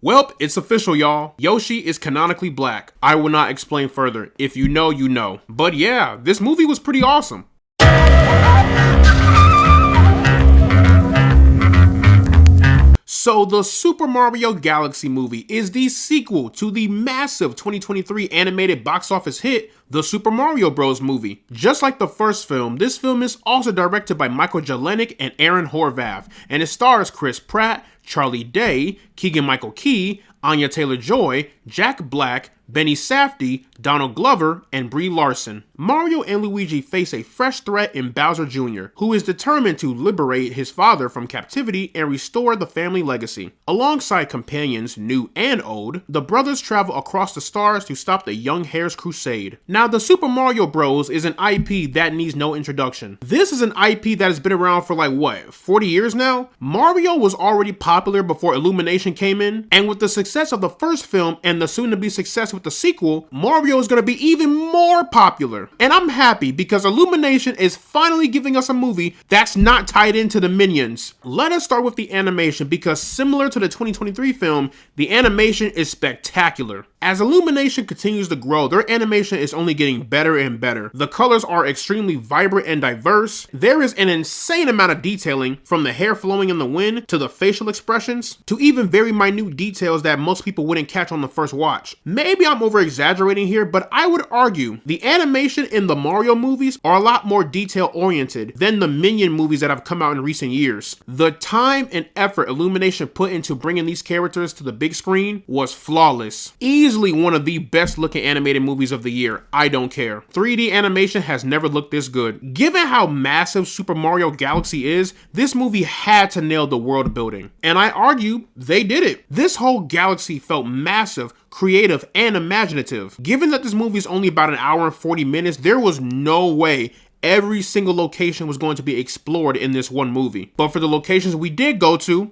Well, it's official, y'all. Yoshi is canonically black. I will not explain further. If you know, you know. But yeah, this movie was pretty awesome. So the Super Mario Galaxy movie is the sequel to the massive 2023 animated box office hit, the Super Mario Bros. Movie. Just like the first film, this film is also directed by Michael Jelenic and Aaron Horvath, and it stars Chris Pratt, Charlie Day, Keegan-Michael Key, Anya Taylor-Joy, Jack Black, Benny Safdie, Donald Glover, and Brie Larson. Mario and Luigi face a fresh threat in Bowser Jr., who is determined to liberate his father from captivity and restore the family legacy. Alongside companions, new and old, the brothers travel across the stars to stop the young hare's crusade. Now, the Super Mario Bros. Is an IP that needs no introduction. This is an IP that has been around for 40 years now? Mario was already popular before Illumination came in, and with the success of the first film and the soon-to-be success with the sequel, Mario is going to be even more popular. And I'm happy because Illumination is finally giving us a movie that's not tied into the Minions. Let us start with the animation because similar to the 2023 film, the animation is spectacular. As Illumination continues to grow, their animation is only getting better and better. The colors are extremely vibrant and diverse. There is an insane amount of detailing, from the hair flowing in the wind to the facial expressions to even very minute details that most people wouldn't catch on the first watch. Maybe I'm over exaggerating here, but I would argue the animation in the Mario movies are a lot more detail oriented than the Minion movies that have come out in recent years. The time and effort Illumination put into bringing these characters to the big screen was flawless. Easily one of the best looking animated movies of the year. I don't care. 3D animation has never looked this good. Given how massive Super Mario Galaxy is, this movie had to nail the world building. And I argue they did it. This whole galaxy felt massive, creative, and imaginative. Given that this movie is only about an hour and 40 minutes, there was no way every single location was going to be explored in this one movie. But for the locations we did go to,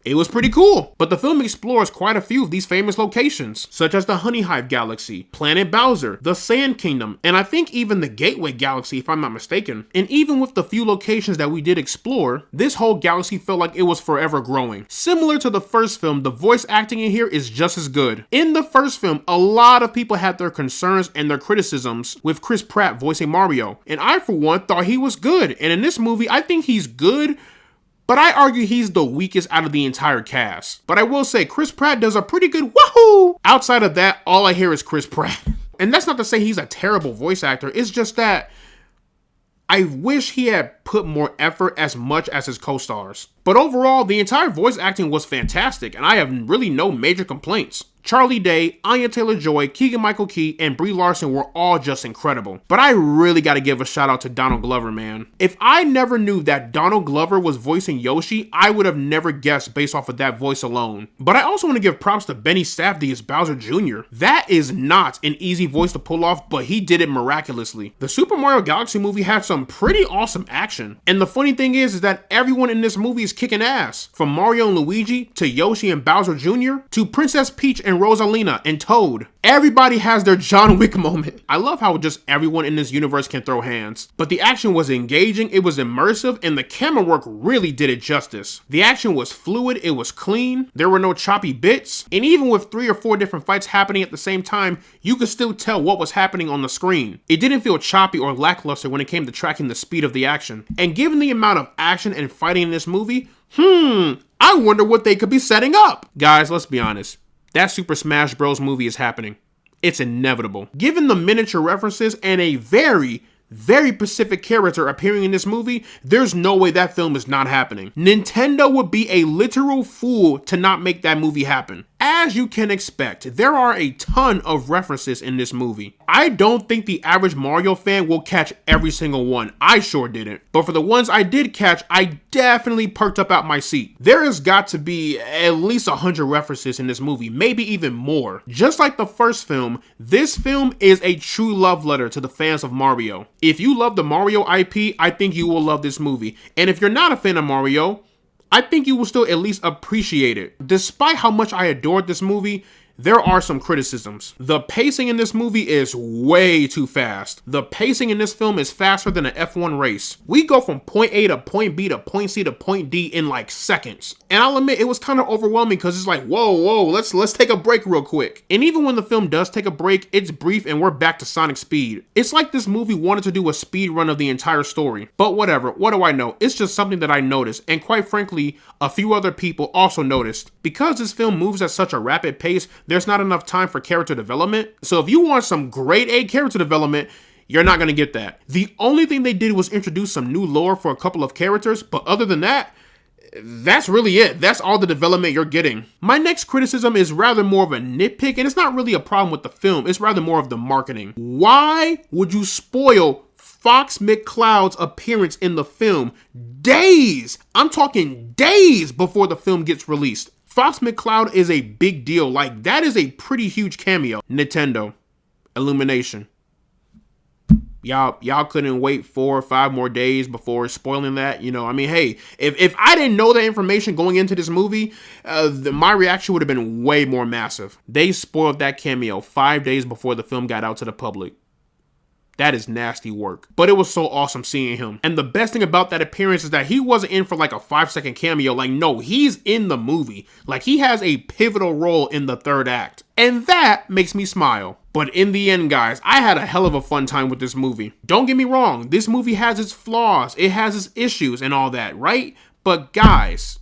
it was pretty cool. But the film explores quite a few of these famous locations, such as the Honey Hive Galaxy, Planet Bowser, the Sand Kingdom, and I think even the Gateway Galaxy if I'm not mistaken. And even with the few locations that we did explore, this whole galaxy felt like it was forever growing. Similar to the first film, the voice acting in here is just as good. In the first film, a lot of people had their concerns and their criticisms with Chris Pratt voicing Mario, and I for one thought he was good. And in this movie, I think he's good, but I argue he's the weakest out of the entire cast. But I will say, Chris Pratt does a pretty good wahoo! Outside of that, all I hear is Chris Pratt. And that's not to say he's a terrible voice actor, it's just that I wish he had put more effort as much as his co-stars. But overall, the entire voice acting was fantastic, and I have really no major complaints. Charlie Day, Anya Taylor-Joy, Keegan-Michael Key, and Brie Larson were all just incredible. But I really gotta give a shout out to Donald Glover, man. If I never knew that Donald Glover was voicing Yoshi, I would have never guessed based off of that voice alone. But I also want to give props to Benny Safdie as Bowser Jr. That is not an easy voice to pull off, but he did it miraculously. The Super Mario Galaxy movie had some pretty awesome action. And the funny thing is that everyone in this movie is kicking ass. From Mario and Luigi, to Yoshi and Bowser Jr., to Princess Peach and Rosalina and Toad. Everybody has their John Wick moment. I love how just everyone in this universe can throw hands. But the action was engaging, it was immersive, and the camera work really did it justice. The action was fluid, it was clean, there were no choppy bits, and even with 3 or 4 different fights happening at the same time, you could still tell what was happening on the screen. It didn't feel choppy or lackluster when it came to tracking the speed of the action. And given the amount of action and fighting in this movie, I wonder what they could be setting up. Guys, let's be honest. That Super Smash Bros. Movie is happening. It's inevitable. Given the miniature references and a very specific character appearing in this movie, there's no way that film is not happening. Nintendo would be a literal fool to not make that movie happen. As you can expect, there are a ton of references in this movie. I don't think the average Mario fan will catch every single one. I sure didn't. But for the ones I did catch, I definitely perked up out my seat. There has got to be at least 100 references in this movie, maybe even more. Just like the first film, this film is a true love letter to the fans of Mario. If you love the Mario IP, I think you will love this movie. And if you're not a fan of Mario, I think you will still at least appreciate it. Despite how much I adored this movie, there are some criticisms. The pacing in this movie is way too fast. The pacing in this film is faster than an F1 race. We go from point A to point B to point C to point D in like seconds. And I'll admit, it was kind of overwhelming because it's like, whoa, let's take a break real quick. And even when the film does take a break, it's brief and we're back to Sonic speed. It's like this movie wanted to do a speed run of the entire story. But whatever, what do I know? It's just something that I noticed, and quite frankly, a few other people also noticed. Because this film moves at such a rapid pace, there's not enough time for character development. So if you want some grade A character development, you're not gonna get that. The only thing they did was introduce some new lore for a couple of characters, but other than that, that's really it. That's all the development you're getting. My next criticism is rather more of a nitpick, and it's not really a problem with the film, it's rather more of the marketing. Why would you spoil Fox McCloud's appearance in the film days, I'm talking days, before the film gets released? Fox McCloud is a big deal. Like, that is a pretty huge cameo. Nintendo, Illumination. Y'all couldn't wait 4 or 5 more days before spoiling that. You know, I mean, hey, if I didn't know that information going into this movie, my reaction would have been way more massive. They spoiled that cameo 5 days before the film got out to the public. That is nasty work. But it was so awesome seeing him. And the best thing about that appearance is that he wasn't in for like a 5-second cameo. Like, no, he's in the movie. Like, he has a pivotal role in the third act. And that makes me smile. But in the end, guys, I had a hell of a fun time with this movie. Don't get me wrong, this movie has its flaws, it has its issues and all that, right? But guys,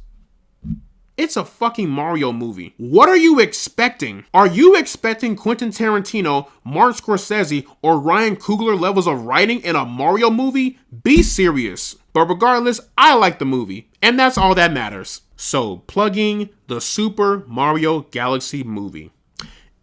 it's a fucking Mario movie. What are you expecting? Are you expecting Quentin Tarantino, Martin Scorsese, or Ryan Coogler levels of writing in a Mario movie? Be serious. But regardless, I like the movie, and that's all that matters. So, plugging the Super Mario Galaxy movie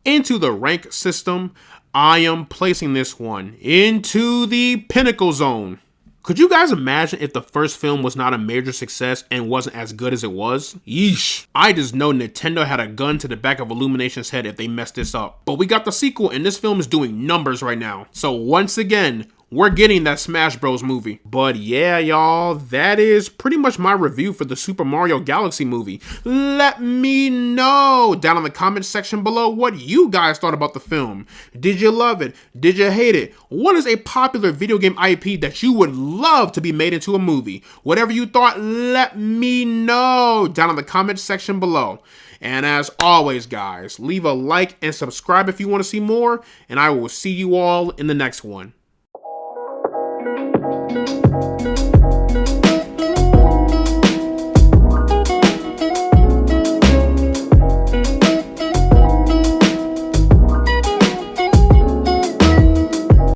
into the rank system, I am placing this one into the pinnacle zone. Could you guys imagine if the first film was not a major success and wasn't as good as it was? Yeesh. I just know Nintendo had a gun to the back of Illumination's head if they messed this up. But we got the sequel, and this film is doing numbers right now. So once again, we're getting that Smash Bros movie. But yeah, y'all, that is pretty much my review for the Super Mario Galaxy movie. Let me know down in the comment section below what you guys thought about the film. Did you love it? Did you hate it? What is a popular video game IP that you would love to be made into a movie? Whatever you thought, let me know down in the comment section below. And as always, guys, leave a like and subscribe if you want to see more, and I will see you all in the next one.